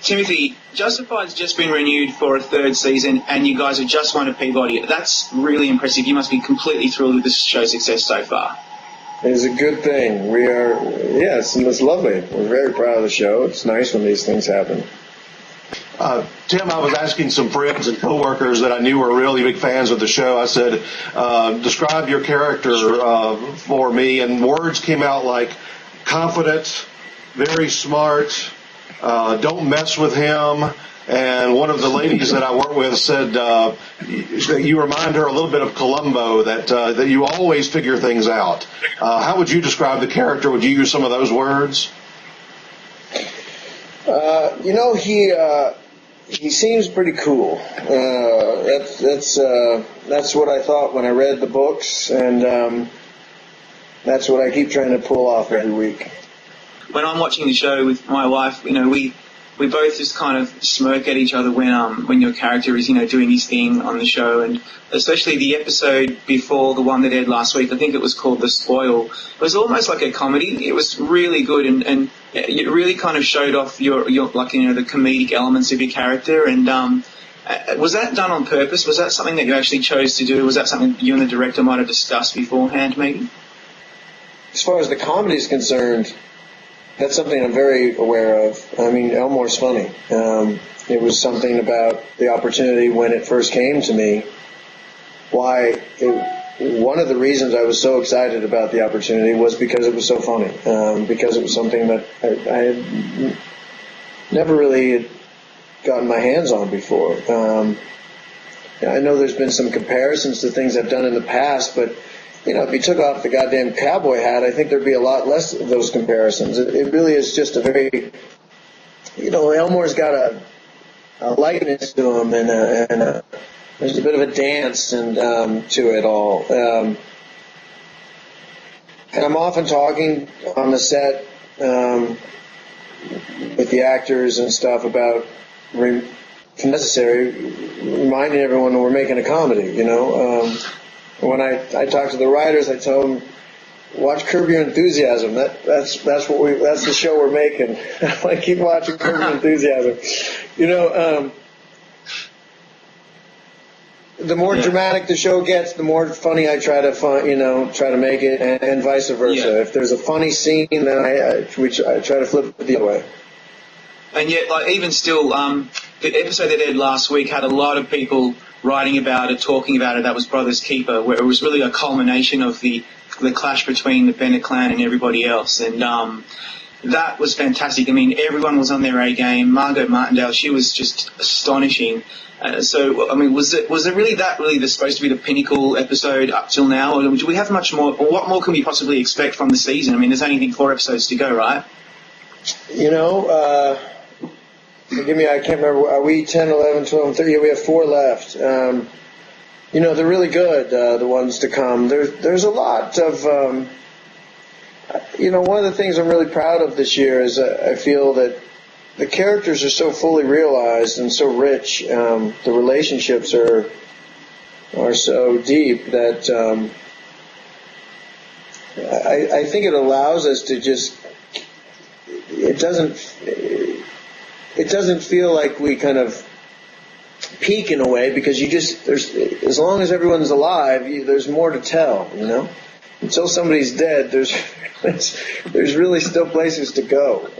Timothy, Justified's just been renewed for a third season, and you guys have just won a Peabody. That's really impressive. You must be completely thrilled with this show's success so far. It's a good thing. We are, yes, and it's lovely. We're very proud of the show. It's nice when these things happen. Tim, I was asking some friends and coworkers that I knew were really big fans of the show. I said, describe your character for me, and words came out like confident, very smart, don't mess with him. And one of the ladies that I work with said that you remind her a little bit of Columbo, that you always figure things out. How would you describe the character? Would you use some of those words? He seems pretty cool. That's what I thought when I read the books, and that's what I keep trying to pull off every week. When I'm watching the show with my wife, we both just kind of smirk at each other when your character is, doing his thing on the show, and especially the episode before the one that aired last week. I think it was called The Spoil. It was almost like a comedy. It was really good, and it really kind of showed off your the comedic elements of your character. And was that done on purpose? Was that something that you actually chose to do? Was that something you and the director might have discussed beforehand, maybe? As far as the comedy is concerned, that's something I'm very aware of. I mean, Elmore's funny. It was something about the opportunity when it first came to me. One of the reasons I was so excited about the opportunity was because it was so funny. Because it was something that I had never really gotten my hands on before. I know there's been some comparisons to things I've done in the past, but if you took off the goddamn cowboy hat, I think there'd be a lot less of those comparisons. It really is just a very, Elmore's got a lightness to him, and there's a bit of a dance and to it all. And I'm often talking on the set with the actors and stuff about, if necessary, reminding everyone that we're making a comedy, When I talk to the writers, I tell them, watch Curb Your Enthusiasm. That's the show we're making. I keep watching Curb Your Enthusiasm. The more dramatic the show gets, the more funny I try to make it, and vice versa. Yeah. If there's a funny scene, then I try to flip it the other way. And yet, even still, the episode that aired last week had a lot of people writing about it, talking about it. That was Brothers Keeper, where it was really a culmination of the clash between the Bennett clan and everybody else. And that was fantastic. I mean, everyone was on their A game. Margot Martindale, she was just astonishing. Was it really supposed to be the pinnacle episode up till now? Or do we have much more, or what more can we possibly expect from the season? I mean, there's only 4 episodes to go, right? Forgive me, I can't remember. Are we 10, 11, 12, 13? We have 4 left. They're really good, the ones to come. There's a lot of, one of the things I'm really proud of this year is I feel that the characters are so fully realized and so rich. The relationships are so deep that I think it allows us to just, it doesn't feel like we kind of peak in a way, because as long as everyone's alive, there's more to tell, Until somebody's dead, there's really still places to go.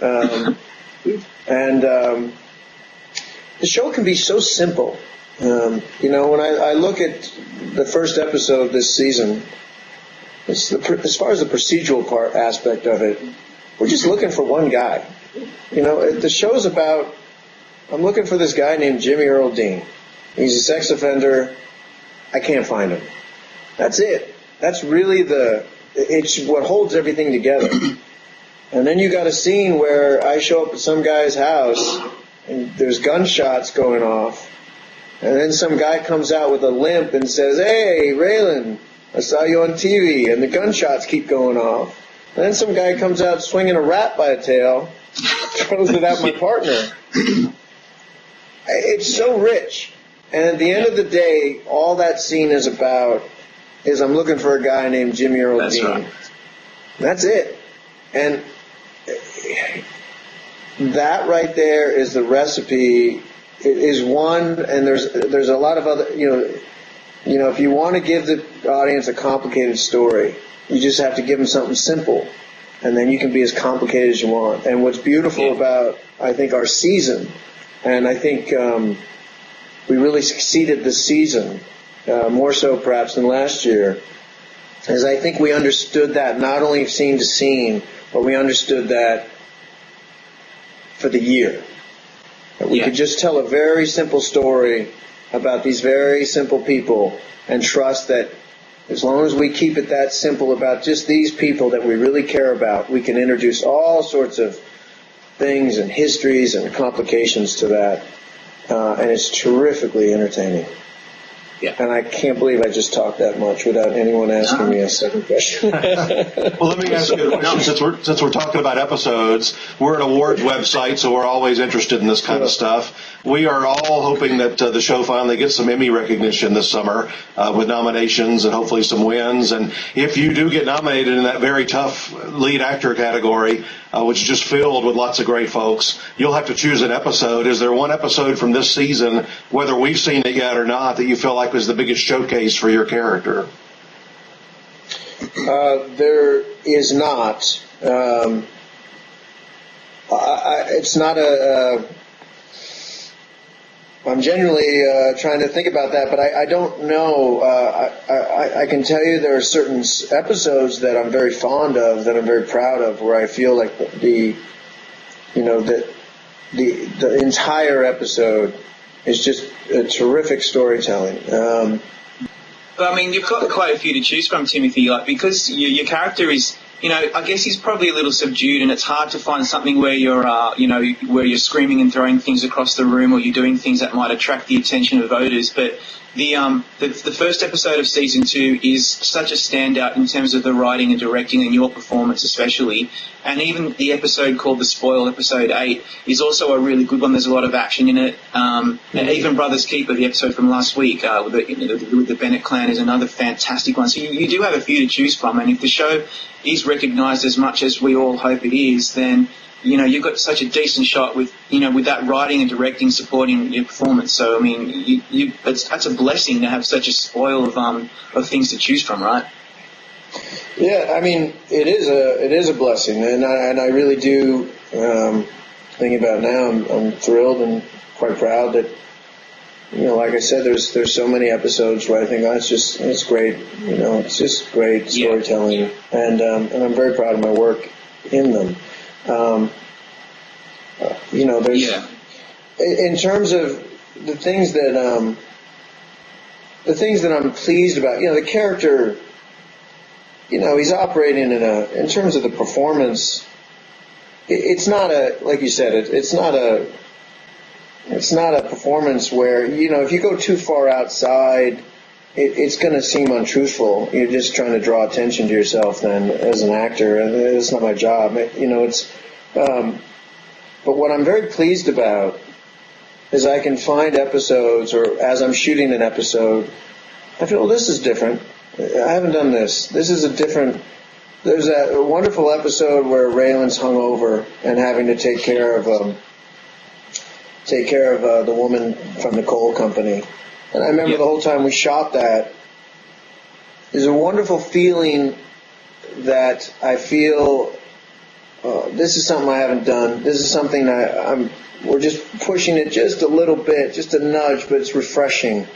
And the show can be so simple. When I look at the first episode this season, as far as the procedural aspect of it, we're just looking for one guy. The show's about, I'm looking for this guy named Jimmy Earl Dean. He's a sex offender. I can't find him. That's it. That's really it's what holds everything together. And then you got a scene where I show up at some guy's house and there's gunshots going off. And then some guy comes out with a limp and says, "Hey, Raylan, I saw you on TV." And the gunshots keep going off. And then some guy comes out swinging a rat by a tail, throws it at my partner. It's so rich. And at the end of the day, all that scene is about is I'm looking for a guy named Jimmy Earl Dean. Right. That's it. And that right there is the recipe. It is one, and there's a lot of other, if you want to give the audience a complicated story, you just have to give them something simple, and then you can be as complicated as you want. And what's beautiful about, I think, our season, and I think we really succeeded this season, more so perhaps than last year, is I think we understood that not only scene to scene, but we understood that for the year. That we could just tell a very simple story about these very simple people and trust that as long as we keep it that simple about just these people that we really care about, we can introduce all sorts of things and histories and complications to that. And it's terrifically entertaining. Yeah. And I can't believe I just talked that much without anyone asking me a second question. Well, let me ask you a question. Since we're talking about episodes, we're an awards website, so we're always interested in this kind of stuff. We are all hoping that the show finally gets some Emmy recognition this summer with nominations and hopefully some wins. And if you do get nominated in that very tough lead actor category, which is just filled with lots of great folks, you'll have to choose an episode. Is there one episode from this season, whether we've seen it yet or not, that you feel like was the biggest showcase for your character? There is not. It's not a... I'm genuinely trying to think about that, but I don't know. I can tell you there are certain episodes that I'm very fond of, that I'm very proud of, where I feel like the entire episode is just a terrific storytelling. But I mean, you've got quite a few to choose from, Timothy, because your character is, I guess he's probably a little subdued, and it's hard to find something where you're, where you're screaming and throwing things across the room, or you're doing things that might attract the attention of voters. But the first episode of season 2 is such a standout in terms of the writing and directing and your performance especially. And even the episode called The Spoil, episode 8, is also a really good one. There's a lot of action in it. And even Brothers Keeper, the episode from last week with the Bennett clan, is another fantastic one. So you do have a few to choose from. And if the show is recognised as much as we all hope it is, then you've got such a decent shot with that writing and directing supporting your performance. So I mean, that's a blessing to have such a spoil of things to choose from, right? Yeah, I mean, it is a blessing, and I really do. Thinking about it now, I'm thrilled and quite proud that, like I said, there's so many episodes where I think, it's great. It's just great storytelling, and I'm very proud of my work in them. There's in terms of the things that I'm pleased about. The character. He's operating in terms of the performance. It's not like you said. It's not a performance where if you go too far outside, it's going to seem untruthful. You're just trying to draw attention to yourself then as an actor, and it's not my job. But what I'm very pleased about is I can find episodes, or as I'm shooting an episode, I feel, this is different. I haven't done this. This is a different... There's a wonderful episode where Raylan's hungover and having to take care of the woman from the coal company. And I remember the whole time we shot that, there's a wonderful feeling that I feel, this is something I haven't done. This is something we're just pushing it just a little bit, just a nudge, but it's refreshing.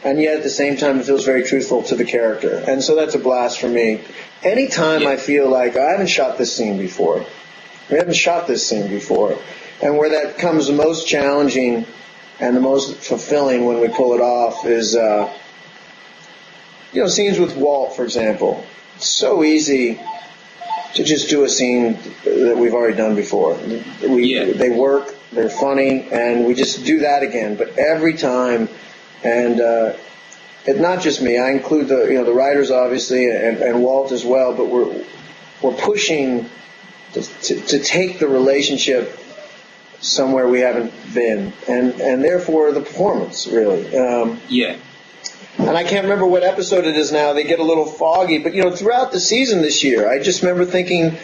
And yet at the same time, it feels very truthful to the character. And so that's a blast for me. Anytime I feel like I haven't shot this scene before, and where that comes the most challenging and the most fulfilling when we pull it off is, scenes with Walt, for example. It's so easy to just do a scene that we've already done before. They work, they're funny, and we just do that again. But every time... And it's not just me. I include the writers obviously and Walt as well. But we're pushing to take the relationship somewhere we haven't been, and therefore the performance really. And I can't remember what episode it is now. They get a little foggy, but throughout the season this year, I just remember thinking,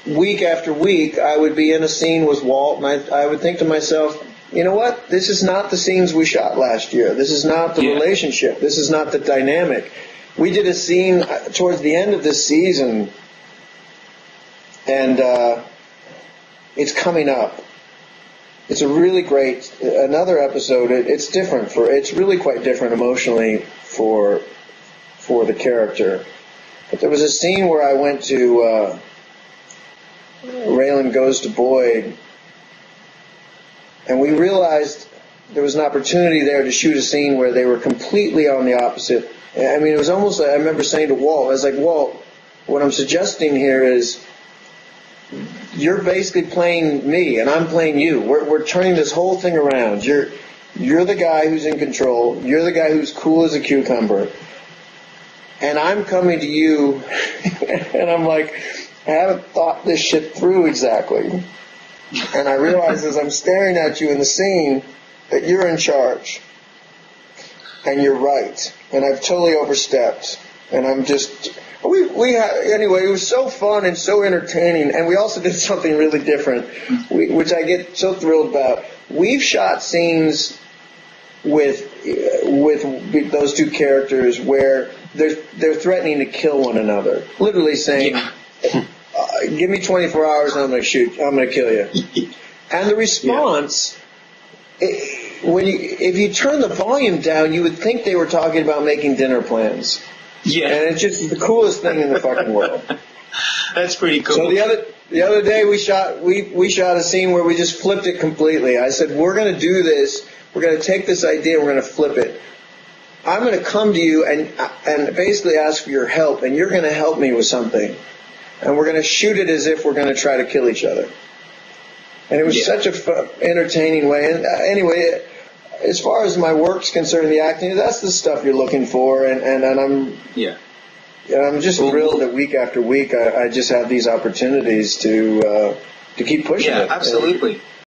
week after week, I would be in a scene with Walt, and I would think to myself, you know what? This is not the scenes we shot last year. This is not the relationship. This is not the dynamic. We did a scene towards the end of this season, and it's coming up. It's a really great, another episode. It's different it's really quite different emotionally for the character. But there was a scene where I went to Raylan Goes to Boyd, and we realized there was an opportunity there to shoot a scene where they were completely on the opposite. I mean, it was almost like, I remember saying to Walt, I was like, Walt, what I'm suggesting here is you're basically playing me and I'm playing you. We're turning this whole thing around. You're the guy who's in control. You're the guy who's cool as a cucumber. And I'm coming to you and I'm like, I haven't thought this shit through exactly. And I realize as I'm staring at you in the scene that you're in charge. And you're right. And I've totally overstepped. And I'm just... Anyway, it was so fun and so entertaining. And we also did something really different, which I get so thrilled about. We've shot scenes with those two characters where they're threatening to kill one another. Literally saying... give me 24 hours and I'm going to shoot. I'm going to kill you. And the response, if you turn the volume down, you would think they were talking about making dinner plans. Yeah. And it's just the coolest thing in the fucking world. That's pretty cool. So the other day we shot a scene where we just flipped it completely. I said, we're going to do this. We're going to take this idea. We're going to flip it. I'm going to come to you and basically ask for your help, and you're going to help me with something. And we're going to shoot it as if we're going to try to kill each other. And it was such a fun, entertaining way. And anyway, as far as my work's concerned, the acting, that's the stuff you're looking for. And I'm just thrilled that week after week I just have these opportunities to keep pushing it. Yeah, absolutely.